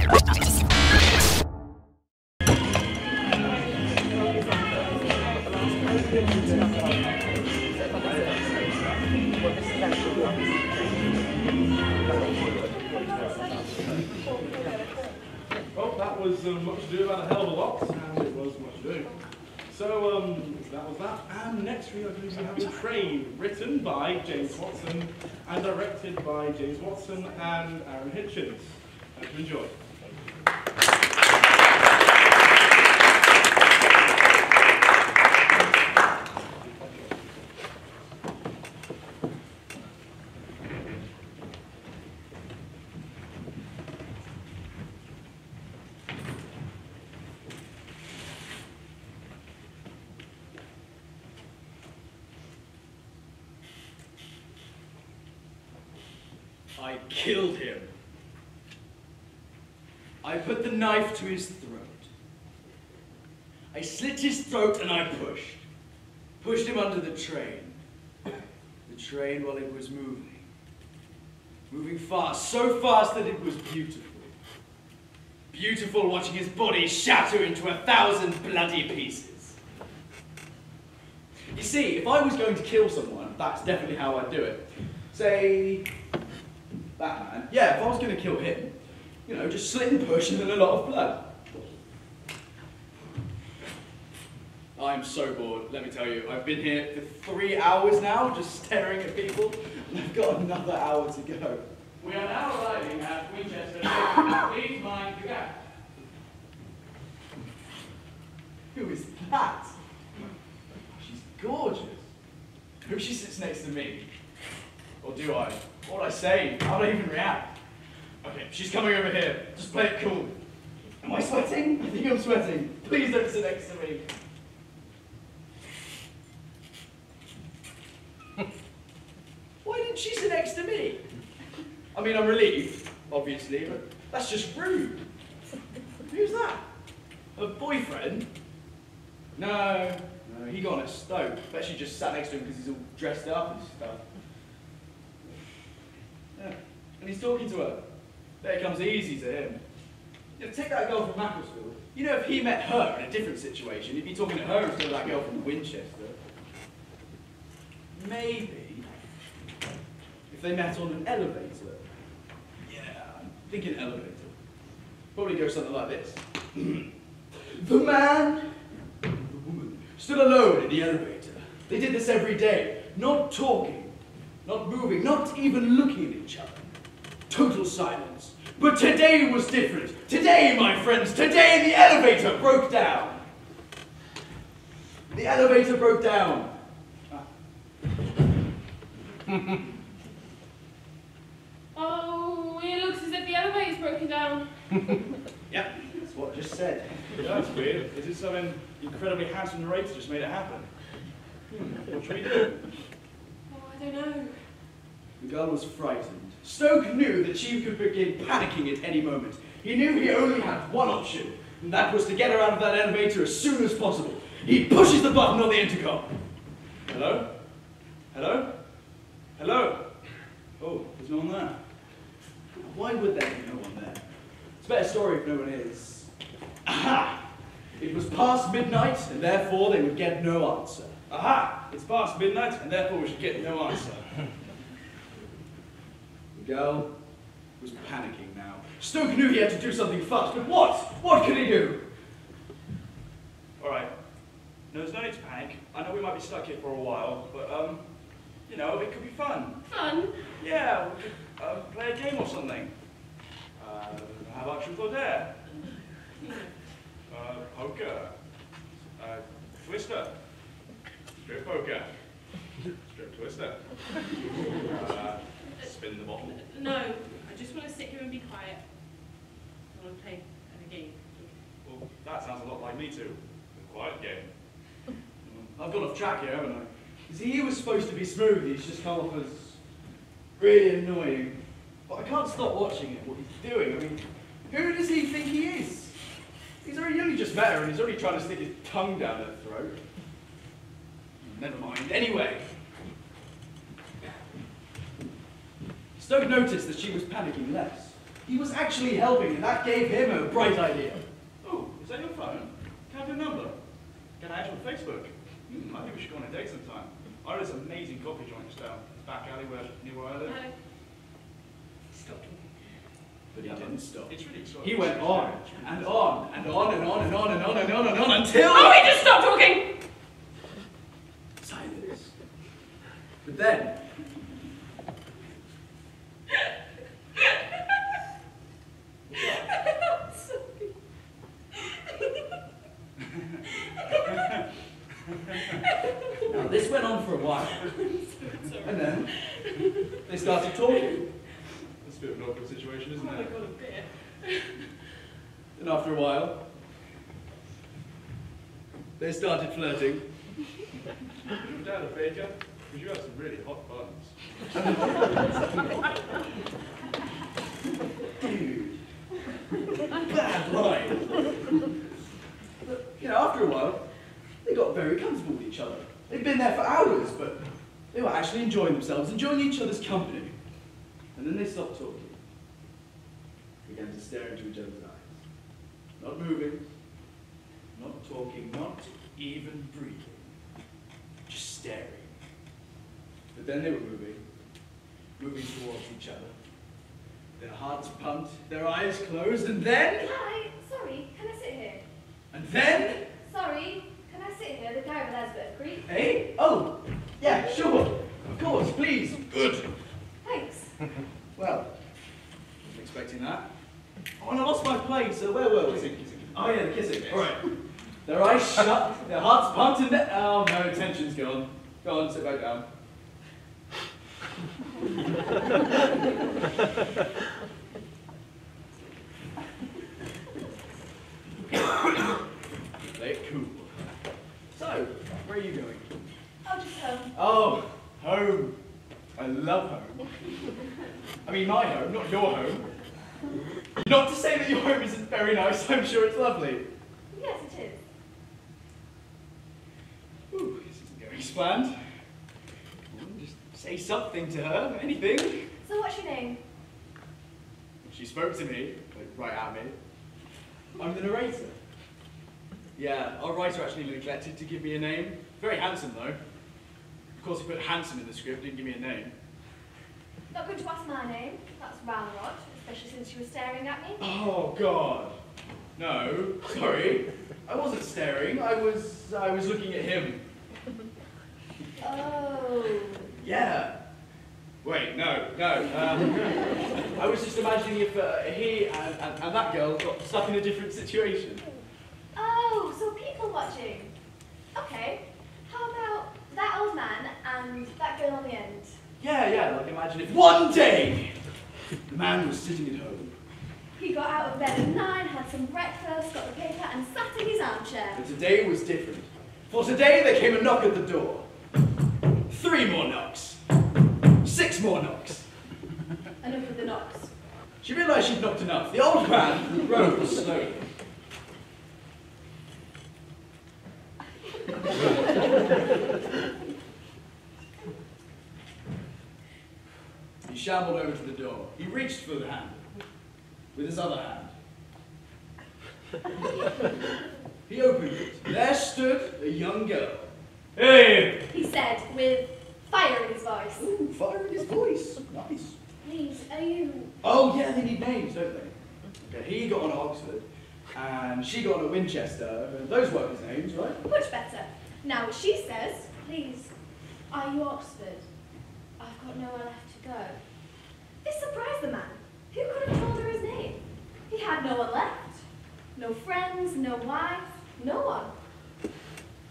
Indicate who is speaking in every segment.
Speaker 1: Well, that was much ado about a hell of a lot, and it was much ado. So, that was that. And next we are going to be having Train, written by James Watson and directed by James Watson and Aaron Hitchens. Hope you enjoy.
Speaker 2: I killed him. I put the knife to his throat. I slit his throat and I pushed him under the train. The train while it was moving fast, so fast that it was beautiful. Beautiful watching his body shatter into 1,000 bloody pieces. You see, if I was going to kill someone, that's definitely how I'd do it. Say, Batman. Yeah, if I was going to kill him, you know, just slit and push and then a lot of blood. I'm so bored, let me tell you. I've been here for 3 hours now, just staring at people, and I've got another hour to go.
Speaker 3: We are now arriving at Winchester. Please mind the gap.
Speaker 2: Who is that? She's gorgeous. Who she sits next to me? Or do I? What would I say? How would I even react? Okay, she's coming over here. Just play it cool. Am I sweating? I think I'm sweating. Please don't sit next to me. Why didn't she sit next to me? I mean, I'm relieved, obviously, but that's just rude. Who's that? Her boyfriend? No, he got on a stove. Bet she just sat next to him because he's all dressed up and stuff. Yeah. And he's talking to her. Bet it comes easy to him. You know, take that girl from Macclesfield. You know, if he met her in a different situation, he'd be talking to her instead of that girl from Winchester. Maybe if they met on an elevator. Yeah, I'm thinking elevator. Probably go something like this. The man and the woman stood alone in the elevator. They did this every day, not talking, not moving, not even looking at each other. Total silence. But today was different. Today, my friends, today the elevator broke down. The elevator broke down.
Speaker 4: Oh, it looks as if the elevator's broken down.
Speaker 2: Yep, that's what I just said.
Speaker 1: That's weird. Is it something incredibly handsome narrator just made it happen? What should we do?
Speaker 4: Oh, I don't know.
Speaker 2: The girl was frightened. Stoke knew that she could begin panicking at any moment. He knew he only had one option, and that was to get her out of that elevator as soon as possible. He pushes the button on the intercom. Hello? Hello? Hello? Oh, there's no one there. Why would there be no one there? It's a better story if no one is. Aha! It was past midnight, and therefore they would get no answer.
Speaker 1: Aha! It's past midnight, and therefore we should get no answer.
Speaker 2: The girl was panicking now. Stoke knew he had to do something fast, but what? What could he do?
Speaker 1: Alright. No, there's no need to panic. I know we might be stuck here for a while, but, you know, it could be fun.
Speaker 4: Fun?
Speaker 1: Yeah, we could play a game or something. How about truth or dare? Poker. Twister. Strip poker. Strip twister. Spin the bottle.
Speaker 4: No, I just want to sit here and be quiet. I want to play a game.
Speaker 1: Well, that sounds a lot like me too. A quiet game.
Speaker 2: I've gone off track here, haven't I? You see, he was supposed to be smooth, he's just come off as really annoying. But I can't stop watching it, what he's doing. I mean, who does he think he is? He's only just met her and he's already trying to stick his tongue down her throat. Never mind. Anyway. Stoke noticed that she was panicking less. He was actually helping, and that gave him a bright idea.
Speaker 5: Oh, is that your phone? Can I have your number? Can I add you on Facebook? I think we should go on a date sometime. I know this amazing coffee joint just down the back alley near where I live.
Speaker 4: Stop talking.
Speaker 2: But he didn't stop.
Speaker 5: It's really exciting.
Speaker 2: He went on, and on, and on, and on, and on, and on, and on, and on, until...
Speaker 4: Oh, he just stopped talking!
Speaker 2: Silence. But then... Now, this went on for a while. And then, they started talking.
Speaker 5: That's a bit of an awkward situation,
Speaker 4: Oh
Speaker 5: isn't
Speaker 4: my
Speaker 5: it?
Speaker 4: god, a beer.
Speaker 2: And after a while, they started flirting.
Speaker 5: Is your dad a baker? Because you have some really hot buns.
Speaker 2: Dude. Bad line. But, after a while, they got very comfortable with each other. They'd been there for hours, but they were actually enjoying themselves, enjoying each other's company. And then they stopped talking. Began to stare into each other's eyes. Not moving, not talking, not even breathing. Just staring. But then they were moving towards each other. Their hearts pumped, their eyes closed, and then...
Speaker 6: Hi, sorry, can I sit here?
Speaker 2: And then...
Speaker 6: Sorry, can I sit here? The guy over there's a bit of creep.
Speaker 2: Hey? Oh, yeah, sure. Of course, please. Good.
Speaker 6: Thanks.
Speaker 2: Well, wasn't expecting that. Oh, and I lost my place. Where were we?
Speaker 5: Kissing.
Speaker 2: Oh, yeah, the kissing. All right. Their eyes shut, their hearts pumped, and then... Oh, no, tension's gone. Go on, sit back down. Play it cool. So, where are you going?
Speaker 6: Oh, just home.
Speaker 2: Oh, home. I love home. I mean my home, not your home. Not to say that your home isn't very nice, I'm sure it's lovely.
Speaker 6: Yes, it is.
Speaker 2: Ooh, this isn't going as planned. Just say something to her, anything.
Speaker 6: So what's your name?
Speaker 2: She spoke to me, like right at me. I'm the narrator. Yeah, our writer actually neglected to give me a name. Very handsome though. Of course he put handsome in the script, didn't give me a name.
Speaker 6: Not going to ask my name. That's rather odd, especially since you were staring at me.
Speaker 2: Oh God. No, sorry. I wasn't staring, I was looking at him.
Speaker 6: Oh.
Speaker 2: Yeah. Wait, no. I was just imagining if he and that girl got stuck in a different situation.
Speaker 6: Oh, so people watching. Okay. How about that old man and that girl on the end?
Speaker 2: Yeah, like imagine if one day the man was sitting at home.
Speaker 6: He got out of bed at 9, had some breakfast, got the paper, and sat in his armchair.
Speaker 2: But today was different. For today there came a knock at the door. 3 more knocks. 6 more knocks.
Speaker 6: Enough of the knocks.
Speaker 2: She realised she'd knocked enough. The old man rose slowly. He shambled over to the door. He reached for the handle with his other hand. He opened it. There stood a young girl. Hey!
Speaker 6: He said, with fire in his voice.
Speaker 2: Ooh, fire in his voice. Nice.
Speaker 6: Please, are you...
Speaker 2: Oh, yeah, they need names, don't they? Okay, he got on at Oxford, and she got on at Winchester. Those weren't his names, right?
Speaker 6: Much better. Now, she says, please, are you Oxford? I've got nowhere left to go. This surprised the man. Who could have told her his name? He had no one left. No friends, no wife, no one.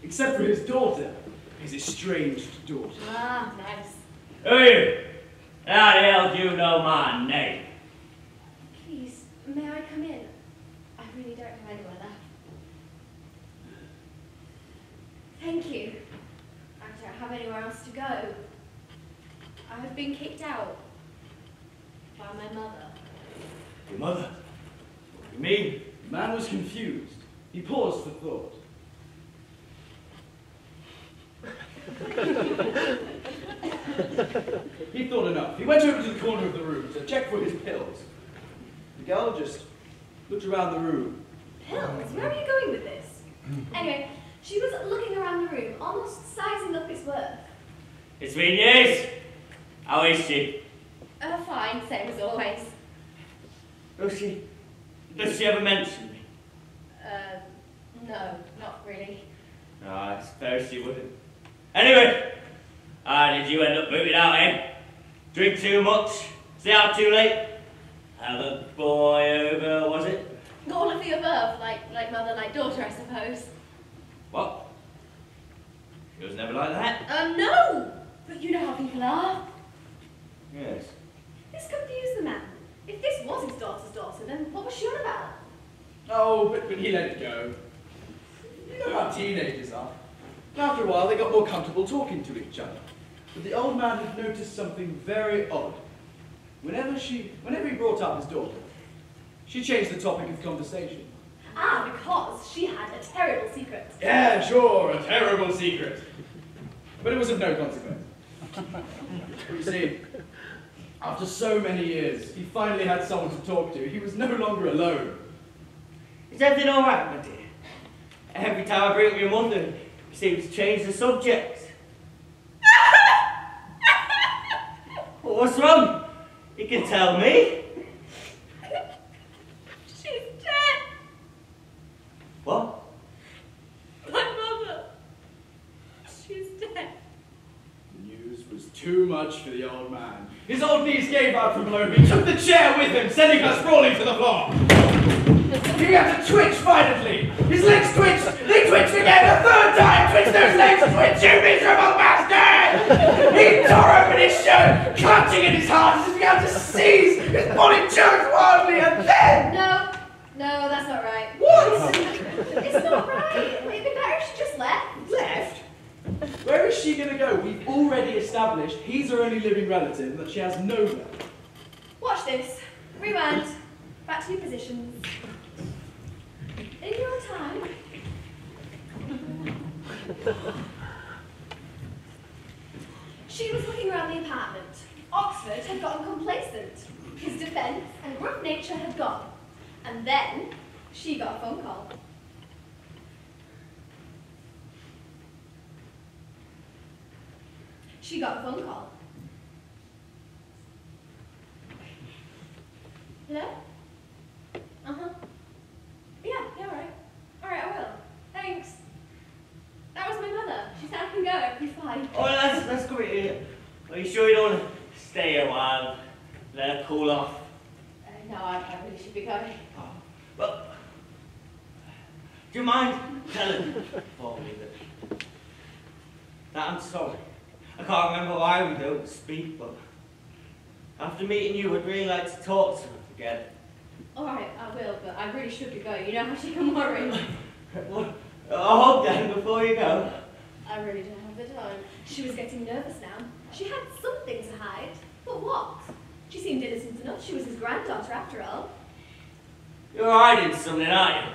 Speaker 2: Except for his daughter, his estranged daughter.
Speaker 6: Ah, nice.
Speaker 7: Hey! How the hell do you know my name?
Speaker 6: Please, may I come in? I really don't have anywhere left. Thank you. I don't have anywhere else to go. I have been kicked out by my mother.
Speaker 2: Your mother? What do you mean? The man was confused. He paused for thought. He thought enough. He went over to the corner of the room to check for his pills. girl just looked around the room.
Speaker 6: Pills? Where are you going with this? Anyway, she was looking around the room, almost sizing up its worth.
Speaker 7: It's been years. How is she?
Speaker 6: Fine, same as always.
Speaker 7: Does she ever mention me?
Speaker 6: No, not really.
Speaker 7: No, I suppose she wouldn't. Anyway, did you end up booted out, eh? Drink too much? Stay out too late? Have a boy over, was it?
Speaker 6: All of the above, like mother, like daughter, I suppose.
Speaker 7: What? She was never like that?
Speaker 6: No! But you know how people are.
Speaker 7: Yes.
Speaker 6: This confused the man. If this was his daughter's daughter, then what was she on about?
Speaker 2: Oh, but he let it go. You know how teenagers are. And after a while, they got more comfortable talking to each other. But the old man had noticed something very odd. Whenever he brought up his daughter, she changed the topic of conversation.
Speaker 6: Ah, because she had a terrible secret.
Speaker 2: Yeah, sure, a terrible secret. But it was of no consequence. You see, after so many years, he finally had someone to talk to. He was no longer alone.
Speaker 7: Is everything alright, my dear? Every time I bring up your mother, you seem to change the subject. What's wrong? You can tell me.
Speaker 6: She's dead.
Speaker 7: What?
Speaker 6: My mother. She's dead.
Speaker 2: The news was too much for the old man. His old knees gave out from below him. He took the chair with him, sending her sprawling to the floor. He began to twitch violently. His legs twitched. They twitched again a third time. Twitch those legs. Twitch, you miserable bastard! He tore open his shirt, clutching at his heart as he began to seize. His body jerked wildly, and then...
Speaker 6: No, that's not right.
Speaker 2: What?
Speaker 6: It's not right. It'd be better if she just left.
Speaker 2: Left? Where is she going to go? We've already established he's her only living relative and that she has no family.
Speaker 6: Watch this. Rewind. Back to your positions. In your time. She was looking around the apartment. Oxford had gotten complacent. His defence and rough nature had gone. And then she got a phone call. She got a phone call. Hello? Uh-huh. Yeah, right. Alright, I will. Thanks. That was my mother. She said I can go, it'll be fine.
Speaker 7: Oh, that's great. Are you sure you don't want to stay a while? Let her cool off?
Speaker 6: No, I really should be going.
Speaker 7: Oh, well, do you mind telling for me that I'm sorry? I can't remember why we don't speak, but after meeting you, I'd really like to talk to her again.
Speaker 6: Alright, I will, but I really should be going. You know how she can worry.
Speaker 7: Well, I hope then, before you go.
Speaker 6: I really don't have the time. She was getting nervous now. She had something to hide. But what? She seemed innocent enough. She was his granddaughter after all.
Speaker 7: You're hiding something, aren't you?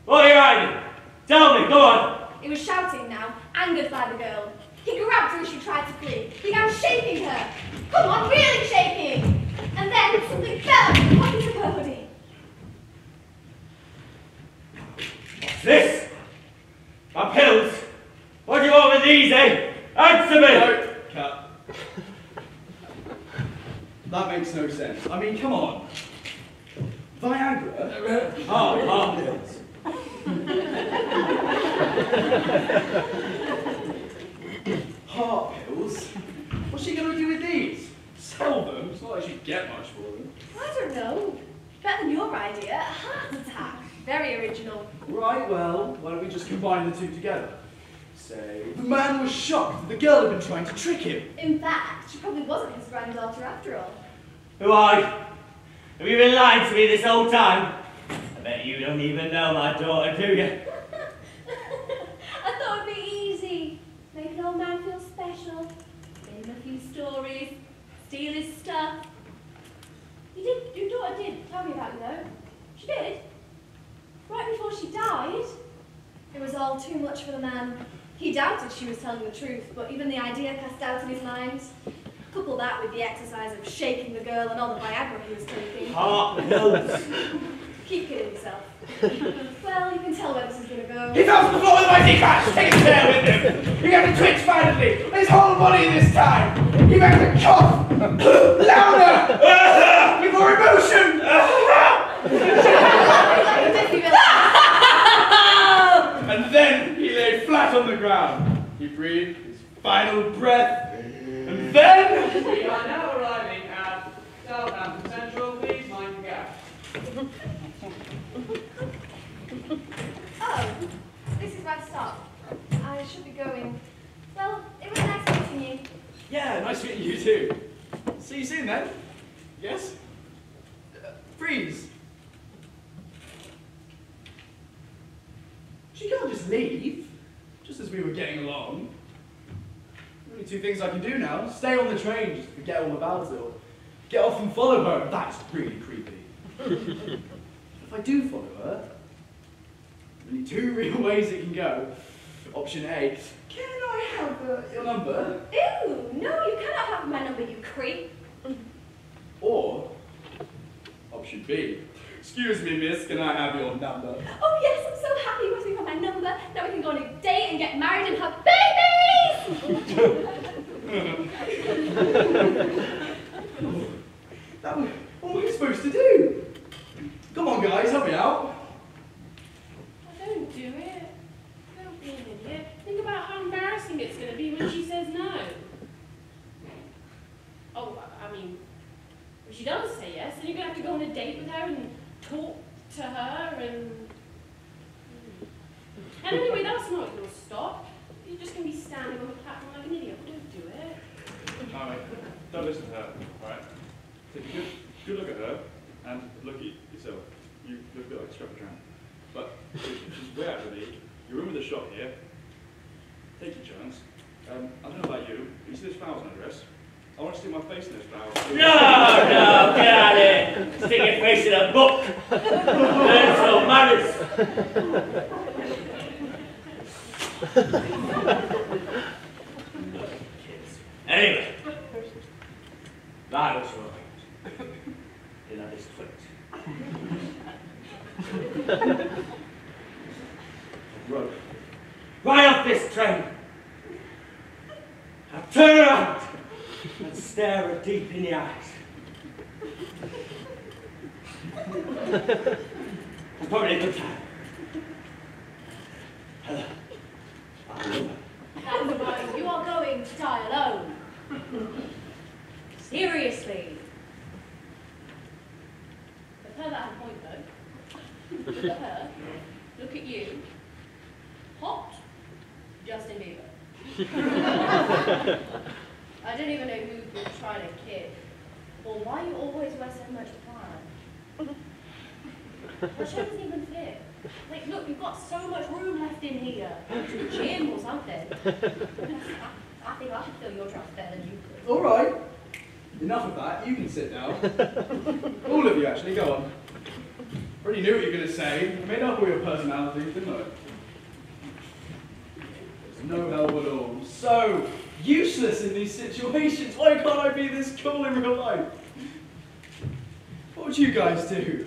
Speaker 7: What are you hiding? Tell me, go on.
Speaker 6: He was shouting now, angered by the girl. He grabbed her as she tried to flee, began shaking her. Come on, really shaking! And then something fell out of the pocket of her hoodie.
Speaker 7: What's this? My pills? What do you want with these, eh? Answer me!
Speaker 2: No, cut. That makes no sense. I mean, come on. Viagra? Heart pills. Heart pills? What's she going to do with these? Sell them? It's not like she'd get much for them.
Speaker 6: I don't know. Better than your idea. A heart attack. Very original.
Speaker 2: Right, well, why don't we just combine the two together? Say, the man was shocked that the girl had been trying to trick him.
Speaker 6: In fact, she probably wasn't his granddaughter after all.
Speaker 7: Who are you? Have you been lying to me this whole time? I bet you don't even know my daughter, do you?
Speaker 6: I thought it'd be easy. Make an old man feel special. Give him a few stories. Steal his stuff. Your daughter did tell me about you though. She did. Right before she died. It was all too much for the man. He doubted she was telling the truth, but even the idea cast doubt in his mind. Couple that with the exercise of shaking the girl and all the Viagra he was taking.
Speaker 7: Heart pills.
Speaker 6: Keep kidding yourself. Well, you can tell where this is going to go.
Speaker 2: He fell to the floor with a mighty crash, taking his tail with him. He began to twitch violently, his whole body this time. He began to cough louder, with more emotion. And then he lay flat on the ground. He breathed his final breath, and then...
Speaker 3: We are now arriving at Southampton Central. Please mind the gap.
Speaker 6: Oh, this is my stop. I should be going. Well, it was nice meeting you.
Speaker 2: Yeah, nice meeting you too. See you soon then. Yes? Freeze. She can't just leave, just as we were getting along. Only two things I can do now. Stay on the train, just forget all about it, or get off and follow her. That's really creepy. If I do follow her, only two real ways it can go. Option A, can I have your number?
Speaker 6: Ew, no, you cannot have my number, you creep.
Speaker 2: Or, option B, excuse me miss, can I have your number?
Speaker 6: Oh yes, I'm so happy once we got my number. Now we can go on a date and get married and have babies! What were we supposed to do? Come on guys, help me out.
Speaker 4: Don't do it. Don't be an idiot. Think about how embarrassing it's going to be when she says no. Oh, I mean, if she does say yes, then you're going to have to go on a date with her and talk to her and anyway, that's not your stop. You're just going to be standing on the platform like an idiot. Don't do it.
Speaker 5: Alright, don't listen to her, alright? Take a good look at her and look at yourself. You look a bit like a scrap of drown. But she's way out of the league. You're in with a shot here. Take your chance. I don't know about you, but you see this flowers on her dress? I want to stick my face in those flowers.
Speaker 7: No, get out of here. Stick your face in a book. Learn some manners. Anyway, that was right. In this twit. Run. Right off this train. Now turn around and stare her deep in the eyes. It's probably a good time. Hello. I love her.
Speaker 6: That's right, you are going to die alone. Seriously. But her that point though. Look at her. Look at you. Hot. Justin Bieber. I don't even know who you're trying to kid. Or why you always wear so much plaid. My shirt doesn't even fit. Like, look, you've got so much room left in here. Go to the gym or something. I think I should fill your dress better than you could.
Speaker 2: All right. Enough of that. You can sit down. All of you, actually. Go on. Already knew what you were going to say. I made up all your personalities, didn't I? There's no help at all. I'm so useless in these situations. Why can't I be this cool in real life? What would you guys do?